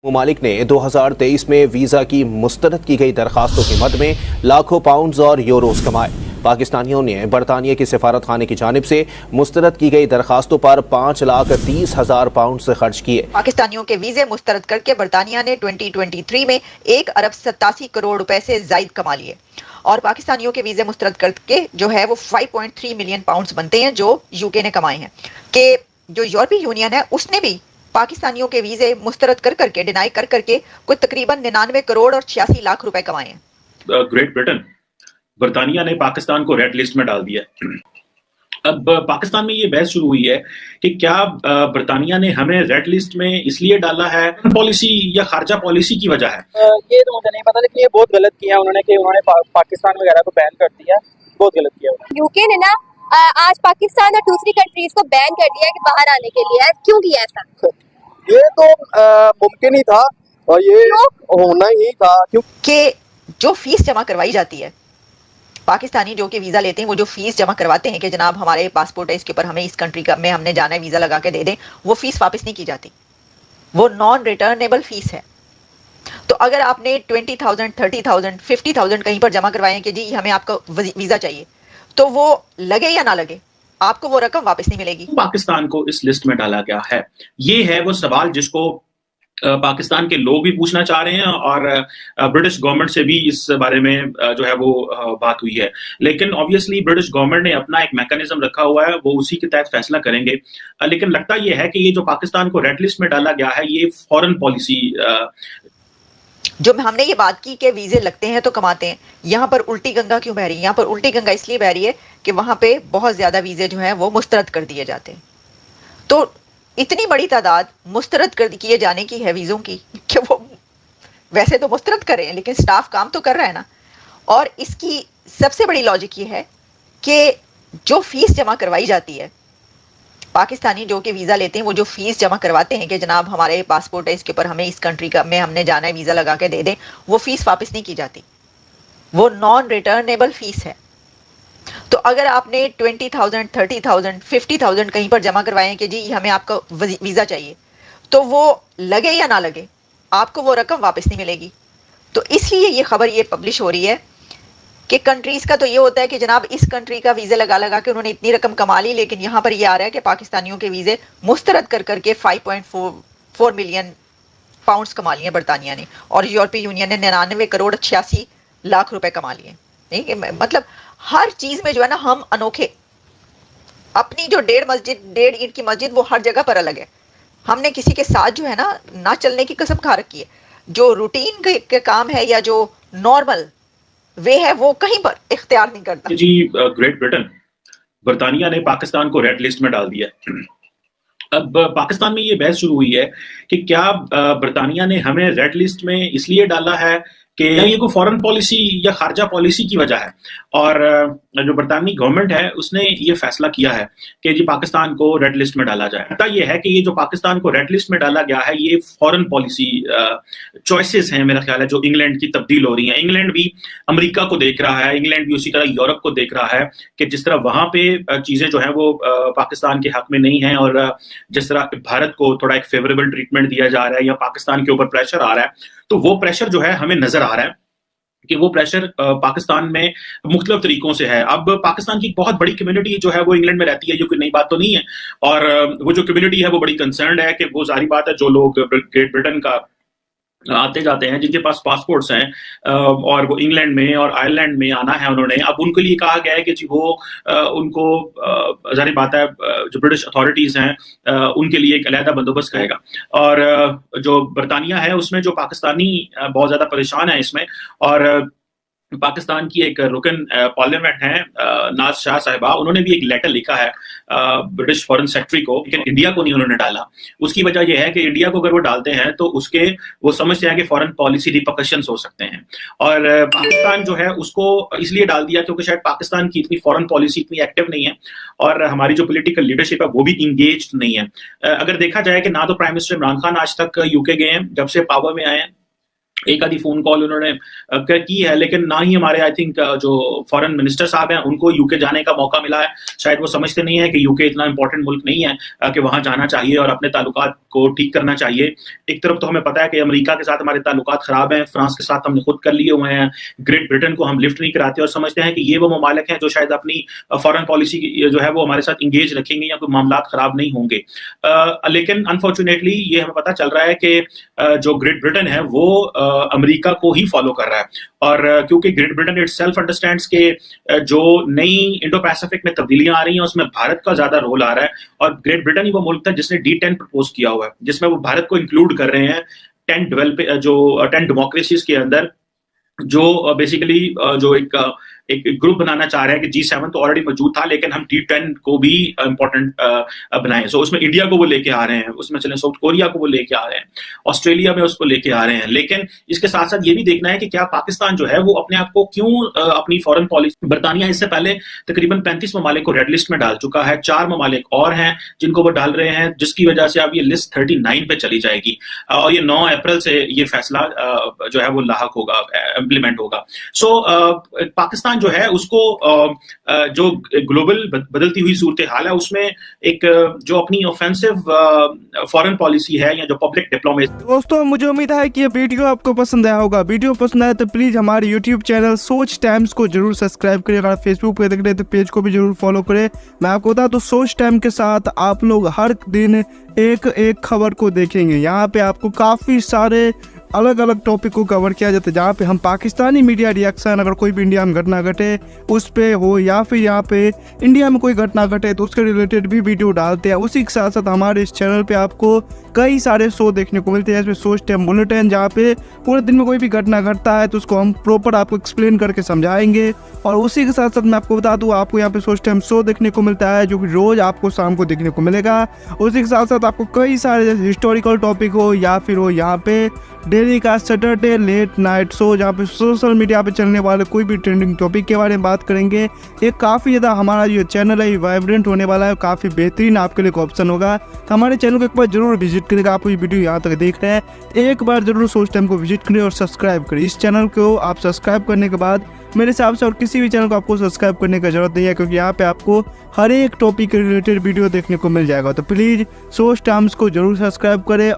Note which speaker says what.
Speaker 1: ममालिक ने 2023 में वीज़ा की मुस्तरद की गई दरखास्तों के मद में लाखों पाउंड्स और यूरोस कमाए। पाकिस्तानियों ने बरतानिया की सिफारत खाने की जानिब से मुस्तरद की गई दरखास्तों पर 5,30,000 पाउंड से खर्च किए।
Speaker 2: पाकिस्तानियों के वीजे मुस्तरद करके बरतानिया ने 2023 में 1 अरब 87 करोड़ रुपए से जायद कमा लिए और पाकिस्तानियों के वीजे मुस्तरद करके जो है वो 5.3 मिलियन पाउंड्स बनते हैं जो यूके ने कमाए हैं। कि जो यूरोपीय यूनियन है उसने भी पाकिस्तानियों के वीजे मुस्तरद कर करके डिनाई कर करके कुछ तकरीबन 99 करोड़ और 86 लाख रुपए कमाए हैं।
Speaker 3: ग्रेट ब्रिटेन बरतानिया ने पाकिस्तान को रेड लिस्ट में डाल दिया। अब पाकिस्तान में ये बहस शुरू हुई है कि क्या बरतानिया ने हमें रेड लिस्ट में इसलिए डाला है पॉलिसी या खारजा पॉलिसी की वजह है।
Speaker 4: ये तो मुझे नहीं पता, लेकिन ये बहुत गलत किया उन्होंने कि उन्होंने पाकिस्तान वगैरह को बैन कर दिया। बहुत गलत किया
Speaker 5: यूके ने ना आज पाकिस्तान और दूसरी कंट्रीज को बैन कर दिया कि बाहर आने के लिए। क्यों किया ऐसा?
Speaker 4: ये तो मुमकिन ही था और ये होना ही था
Speaker 2: क्योंकि जो फीस जमा करवाई जाती है, पाकिस्तानी जो कि वीजा लेते हैं वो जो फीस जमा करवाते हैं कि जनाब हमारे पासपोर्ट है इसके ऊपर हमें इस कंट्री का में हमने जाना है वीजा लगा के दे दें, वो फीस वापस नहीं की जाती, वो नॉन रिटर्नेबल फीस है। तो अगर आपने 20,000 30,000 50,000 कहीं पर जमा करवाए कि जी हमें आपका वीजा चाहिए, तो वो लगे या ना लगे आपको वो रकम वापस नहीं मिलेगी।
Speaker 3: पाकिस्तान को इस लिस्ट में डाला गया है, ये है वो सवाल जिसको पाकिस्तान के लोग भी पूछना चाह रहे हैं और ब्रिटिश गवर्नमेंट से भी इस बारे में जो है वो बात हुई है। लेकिन ऑब्वियसली ब्रिटिश गवर्नमेंट ने अपना एक मैकेनिज्म रखा हुआ है, वो उसी के तहत फैसला करेंगे। लेकिन लगता ये है कि ये जो पाकिस्तान को रेड लिस्ट में डाला गया है ये फॉरेन पॉलिसी
Speaker 2: जो हमने ये बात की कि वीजे लगते हैं तो कमाते हैं, यहाँ पर उल्टी गंगा क्यों बह रही है? यहाँ पर उल्टी गंगा इसलिए बह रही है कि वहां पे बहुत ज्यादा वीजे जो है वो मुस्तरद कर दिए जाते हैं। तो इतनी बड़ी तादाद मुस्तरद कर किए जाने की है वीजों की कि वो वैसे तो मुस्तरद कर रहे हैं लेकिन स्टाफ काम तो कर रहा है ना। और इसकी सबसे बड़ी लॉजिक ये है कि जो फीस जमा करवाई जाती है, पाकिस्तानी जो कि वीजा लेते हैं वो जो फीस जमा करवाते हैं कि जनाब हमारे पासपोर्ट है इसके ऊपर हमें इस कंट्री का में हमने जाना है वीजा लगा के दे दें, वो फीस वापस नहीं की जाती, वो नॉन रिटर्नेबल फीस है। तो अगर आपने 20,000 30,000 50,000 कहीं पर जमा करवाए कि जी हमें आपका वीजा चाहिए, तो वो लगे या ना लगे आपको वो रकम वापस नहीं मिलेगी। तो इसलिए ये खबर ये पब्लिश हो रही है कि कंट्रीज का तो ये होता है कि जनाब इस कंट्री का वीजा लगा लगा के उन्होंने इतनी रकम कमा ली, लेकिन यहाँ पर ये आ रहा है कि पाकिस्तानियों के वीजे मुस्तरद कर करके 5.4 मिलियन पाउंड्स कमा लिए बरतानिया ने और यूरोपीय यूनियन ने 99 करोड़ 86 लाख रुपए कमा लिए। नहीं मतलब हर चीज में जो है ना हम अनोखे। अपनी जो 1.5 ईंट की मस्जिद वो हर जगह पर अलग है। हमने किसी के साथ जो है ना चलने की कसम खा रखी है। जो रूटीन के काम है या जो नॉर्मल वे है वो कहीं पर इख्तियार नहीं करता।
Speaker 3: जी ग्रेट ब्रिटेन बरतानिया ने पाकिस्तान को रेड लिस्ट में डाल दिया। अब पाकिस्तान में ये बहस शुरू हुई है कि क्या बरतानिया ने हमें रेड लिस्ट में इसलिए डाला है कि ये कोई फॉरेन पॉलिसी या खारजा पॉलिसी की वजह है। और जो बरतानी गवर्नमेंट है उसने ये फैसला किया है कि जी पाकिस्तान को रेड लिस्ट में डाला जाए। पता ये है कि ये जो पाकिस्तान को रेड लिस्ट में डाला गया है ये फॉरेन पॉलिसी चॉइसेस हैं, मेरा ख्याल है, जो इंग्लैंड की तब्दील हो रही हैं। इंग्लैंड भी अमेरिका को देख रहा है, इंग्लैंड भी उसी तरह यूरोप को देख रहा है कि जिस तरह वहां पे चीजें जो है वो पाकिस्तान के हक में नहीं है और जिस तरह भारत को थोड़ा एक फेवरेबल ट्रीटमेंट दिया जा रहा है या पाकिस्तान के ऊपर प्रेशर आ रहा है, तो वो प्रेशर जो है हमें नजर आ रहा है कि वो प्रेशर पाकिस्तान में मुख्तलिफ तरीकों से है। अब पाकिस्तान की बहुत बड़ी कम्युनिटी जो है वो इंग्लैंड में रहती है, जो कि नई बात तो नहीं है। और वो जो कम्युनिटी है वो बड़ी कंसर्न है कि वो जारी बात है जो लोग ग्रेट ब्रिटेन का आते जाते हैं जिनके पास पासपोर्ट्स हैं और वो इंग्लैंड में और आयरलैंड में आना है उन्होंने, अब उनके लिए कहा गया है कि जी वो उनको जारी बात है जो ब्रिटिश अथॉरिटीज हैं उनके लिए एक अलहदा बंदोबस्त करेगा। और जो बरतानिया है उसमें जो पाकिस्तानी बहुत ज्यादा परेशान है इसमें। और पाकिस्तान की एक रुकन पार्लियामेंट है नाज शाह साहिबा, उन्होंने भी एक लेटर लिखा है ब्रिटिश फॉरेन सेक्रेटरी को, लेकिन इंडिया को नहीं उन्होंने डाला। उसकी वजह यह है कि इंडिया को अगर वो डालते हैं तो उसके वो समझते हैं कि फॉरेन पॉलिसी रिपरकशंस हो सकते हैं। और पाकिस्तान जो है उसको इसलिए डाल दिया क्योंकि शायद पाकिस्तान की इतनी फॉरेन पॉलिसी इतनी एक्टिव नहीं है और हमारी जो पॉलिटिकल लीडरशिप है वो भी इंगेज्ड नहीं है। अगर देखा जाए कि ना तो प्राइम मिनिस्टर इमरान खान आज तक यूके गए हैं जब से पावर में आए हैं, एक आधी फोन कॉल उन्होंने की है, लेकिन ना ही हमारे आई थिंक जो फॉरेन मिनिस्टर साहब हैं उनको यूके जाने का मौका मिला है। शायद वो समझते नहीं है कि यूके इतना इंपॉर्टेंट मुल्क नहीं है कि वहां जाना चाहिए और अपने ताल्लुकात को ठीक करना चाहिए। एक तरफ तो हमें पता है कि अमेरिका के साथ हमारे ताल्लुकात खराब हैं, फ्रांस के साथ हमने खुद कर लिए हुए हैं, ग्रेट ब्रिटेन को हम लिफ्ट नहीं कराते और समझते हैं कि ये वो ममालिक हैं जो शायद अपनी फॉरेन पॉलिसी जो है वो हमारे साथ इंगेज रखेंगे या कोई मामला खराब नहीं होंगे। लेकिन अनफॉर्चुनेटली ये हमें पता चल रहा है कि जो ग्रेट ब्रिटेन है वो अमेरिका को ही फॉलो कर रहा है, और क्योंकि ग्रेट ब्रिटेन इटसेल्फ अंडरस्टैंड्स के जो नई इंडो पैसिफिक में तब्दीलियां आ रही हैं उसमें भारत का ज्यादा रोल आ रहा है, और ग्रेट ब्रिटेन ही वो मुल्क था जिसने D10 प्रपोज किया हुआ है, जिसमें वो भारत को इंक्लूड कर रहे हैं 10 डेमोक्रेसीज के अंदर, जो बेसिकली जो एक ग्रुप बनाना चाह रहे हैं कि G7 तो ऑलरेडी मौजूद था लेकिन हम D10 को भी इंपॉर्टेंट बनाएं। सो उसमें इंडिया को वो लेके आ रहे हैं, उसमें चले साउथ कोरिया को वो लेके आ रहे हैं, ऑस्ट्रेलिया में उसको लेके आ रहे हैं। लेकिन इसके साथ साथ ये भी देखना है कि क्या पाकिस्तान जो है वो अपने आप को क्यों अपनी फॉरेन पॉलिसी, बरतानिया इससे पहले तकरीबन 35 ममालिक को रेड लिस्ट में डाल चुका है, 4 ममालिक और हैं जिनको वो डाल रहे हैं, जिसकी वजह से अब ये लिस्ट 39 पे चली जाएगी और ये 9 अप्रैल से ये फैसला जो है वो लाहक होगा, इम्प्लीमेंट होगा। सो पाकिस्तान जो है उसको जो ग्लोबल बदलती हुई सूरत हाल है उसमें एक जो अपनी ऑफेंसिव फॉरेन पॉलिसी है या जो पब्लिक डिप्लोमेसी।
Speaker 6: दोस्तों मुझे उम्मीद है कि ये वीडियो आपको पसंद आया होगा। वीडियो पसंद आया तो प्लीज़ हमारे यूट्यूब चैनल सोच टाइम्स को जरूर सब्सक्राइब करें। अगर फेसबुक पे देख रहे हैं तो पेज को भी जरूर फॉलो करें। मैं आपको बता दूं सोच टाइम के साथ आप लोग हर दिन एक खबर को देखेंगे। यहाँ पे आपको काफ़ी सारे अलग अलग टॉपिक को कवर किया जाता है, जहाँ पे हम पाकिस्तानी मीडिया रिएक्शन, अगर कोई भी इंडिया में घटना घटे उस पे हो या फिर यहाँ पे इंडिया में कोई घटना घटे तो उसके रिलेटेड भी वीडियो डालते हैं। उसी के साथ साथ हमारे इस चैनल पे आपको कई सारे शो देखने को मिलते हैं, जैसे सोच टाइम बुलेटिन, जहाँ पे पूरे दिन में कोई भी घटना घटता है तो उसको हम प्रॉपर आपको एक्सप्लेन करके समझाएंगे। और उसी के साथ साथ मैं आपको बता दूँ आपको यहाँ पे सोच टाइम शो देखने को मिलता है जो कि रोज़ आपको शाम को देखने को मिलेगा। उसी के साथ साथ आपको कई सारे जैसे हिस्टोरिकल टॉपिक हो या फिर हो यहाँ पे डेली का सैटरडे लेट नाइट शो, जहाँ पे सोशल मीडिया पे चलने वाले कोई भी ट्रेंडिंग टॉपिक के बारे में बात करेंगे। ये काफ़ी ज़्यादा हमारा जो चैनल है वाइब्रेंट होने वाला है, काफ़ी बेहतरीन आपके लिए ऑप्शन होगा। तो हमारे चैनल को एक बार जरूर विजिट करेगा। आप ये वीडियो यहाँ तक देख रहे हैं एक बार जरूर सोच टाइम को विजिट करें और सब्सक्राइब करें। इस चैनल को आप सब्सक्राइब करने के बाद मेरे हिसाब से और किसी भी चैनल को आपको सब्सक्राइब करने की जरूरत नहीं है, क्योंकि यहाँ पे आपको हर एक टॉपिक के रिलेटेड वीडियो देखने को मिल जाएगा। तो प्लीज़ सोच टाइम्स को जरूर सब्सक्राइब करें।